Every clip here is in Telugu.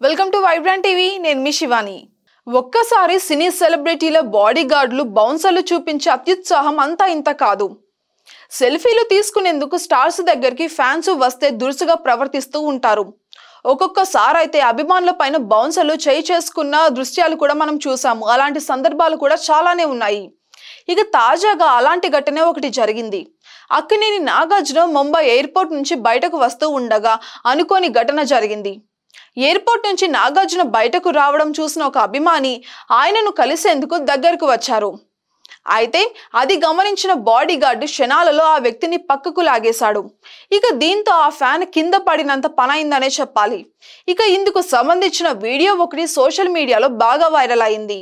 Welcome to Vibrant TV. నేను మీ శివాని. ఒక్కసారి సినీ సెలబ్రిటీల బాడీ గార్డులు బౌన్సర్లు చూపించే అత్యుత్సాహం అంతా ఇంత కాదు. సెల్ఫీలు తీసుకునేందుకు స్టార్స్ దగ్గరికి ఫ్యాన్స్ వస్తే దురుసుగా ప్రవర్తిస్తూ ఉంటారు. ఒక్కొక్కసారి అయితే అభిమానుల పైన బౌన్సర్లు చేయి చేసుకున్న దృశ్యాలు కూడా మనం చూసాము. అలాంటి సందర్భాలు కూడా చాలానే ఉన్నాయి. ఇక తాజాగా అలాంటి ఘటనే ఒకటి జరిగింది. అక్కినేని నాగార్జున ముంబై ఎయిర్పోర్ట్ నుంచి బయటకు వస్తూ ఉండగా అనుకోని ఘటన జరిగింది. ఎయిర్పోర్ట్ నుంచి నాగార్జున బయటకు రావడం చూసిన ఒక అభిమాని ఆయనను కలిసేందుకు దగ్గరకు వచ్చారు. అయితే అది గమనించిన బాడీ గార్డు క్షణాలలో ఆ వ్యక్తిని పక్కకు లాగేశాడు. ఇక దీంతో ఆ ఫ్యాన్ కింద పడినంత పనైందనే చెప్పాలి. ఇక ఇందుకు సంబంధించిన వీడియో ఒకటి సోషల్ మీడియాలో బాగా వైరల్ అయింది.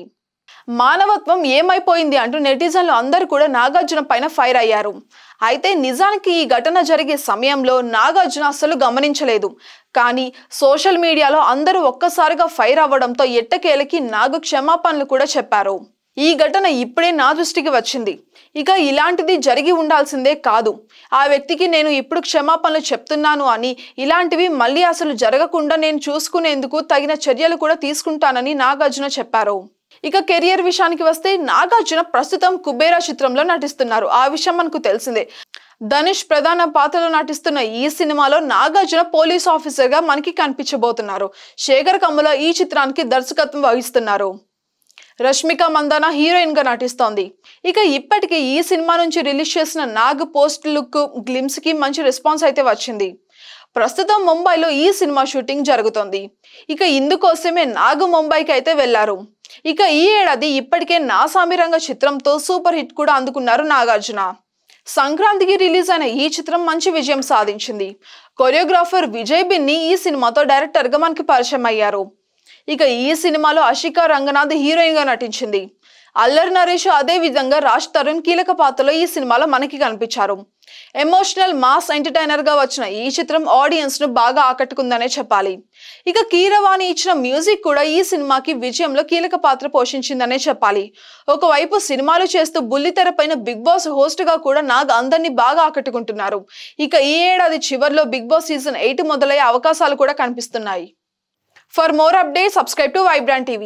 మానవత్వం ఏమైపోయింది అంటూ నెటిజన్లు అందరూ కూడా నాగార్జున పైన ఫైర్ అయ్యారు. అయితే నిజానికి ఈ ఘటన జరిగే సమయంలో నాగార్జున అస్సలు గమనించలేదు. కానీ సోషల్ మీడియాలో అందరూ ఒక్కసారిగా ఫైర్ అవ్వడంతో ఎట్టకేలకి నాగు క్షమాపణలు కూడా చెప్పారు. ఈ ఘటన ఇప్పుడే నా దృష్టికి వచ్చింది. ఇక ఇలాంటిది జరిగి ఉండాల్సిందే కాదు. ఆ వ్యక్తికి నేను ఇప్పుడు క్షమాపణలు చెప్తున్నాను అని, ఇలాంటివి మళ్ళీ అసలు జరగకుండా నేను చూసుకునేందుకు తగిన చర్యలు కూడా తీసుకుంటానని నాగార్జున చెప్పారు. ఇక కెరియర్ విషయానికి వస్తే నాగార్జున ప్రస్తుతం కుబేరా చిత్రంలో నటిస్తున్నారు. ఆ విషయం మనకు తెలిసిందే. ధనుష్ ప్రధాన పాత్రలో నటిస్తున్న ఈ సినిమాలో నాగార్జున పోలీస్ ఆఫీసర్ గా మనకి కనిపించబోతున్నారు. శేఖర్ కమ్ముల ఈ చిత్రానికి దర్శకత్వం వహిస్తున్నారు. రష్మిక మందాన హీరోయిన్ గా నటిస్తోంది. ఇక ఇప్పటికే ఈ సినిమా నుంచి రిలీజ్ చేసిన నాగ్ పోస్ట్ లుక్ గ్లిమ్స్ కి మంచి రెస్పాన్స్ అయితే వచ్చింది. ప్రస్తుతం ముంబైలో ఈ సినిమా షూటింగ్ జరుగుతోంది. ఇక ఇందుకోసమే నాగ్ ముంబైకి అయితే వెళ్లారు. ఇక ఈ ఏడాది ఇప్పటికే నా సామిరంగ చిత్రంతో సూపర్ హిట్ కూడా అందుకున్నారు నాగార్జున. సంక్రాంతికి రిలీజ్ అయిన ఈ చిత్రం మంచి విజయం సాధించింది. కొరియోగ్రాఫర్ విజయ్ బిన్ని ఈ సినిమాతో డైరెక్టర్ గా మనకి పరిచయం అయ్యారు. ఇక ఈ సినిమాలో అషికా రంగనాథ్ హీరోయిన్ గా నటించింది. అల్లరి నరేష్ అదే విధంగా రాజ్ తరుణ్ కీలక పాత్రలో ఈ సినిమాలో మనకి కనిపించారు. ఎమోషనల్ మాస్ ఎంటర్టైనర్ గా వచ్చిన ఈ చిత్రం ఆడియన్స్ ను బాగా ఆకట్టుకుందనే చెప్పాలి. ఇక కీరవాణి ఇచ్చిన మ్యూజిక్ కూడా ఈ సినిమాకి విజయంలో కీలక పాత్ర పోషించిందనే చెప్పాలి. ఒకవైపు సినిమాలు చేస్తూ బుల్లితెర పైన బిగ్ బాస్ హోస్ట్ గా కూడా నాగ్ అందరినీ బాగా ఆకట్టుకుంటున్నారు. ఇక ఈ ఏడాది చివరిలో బిగ్ బాస్ సీజన్ 8 మొదలయ్యే అవకాశాలు కూడా కనిపిస్తున్నాయి. For more updates, subscribe to Vibrant TV.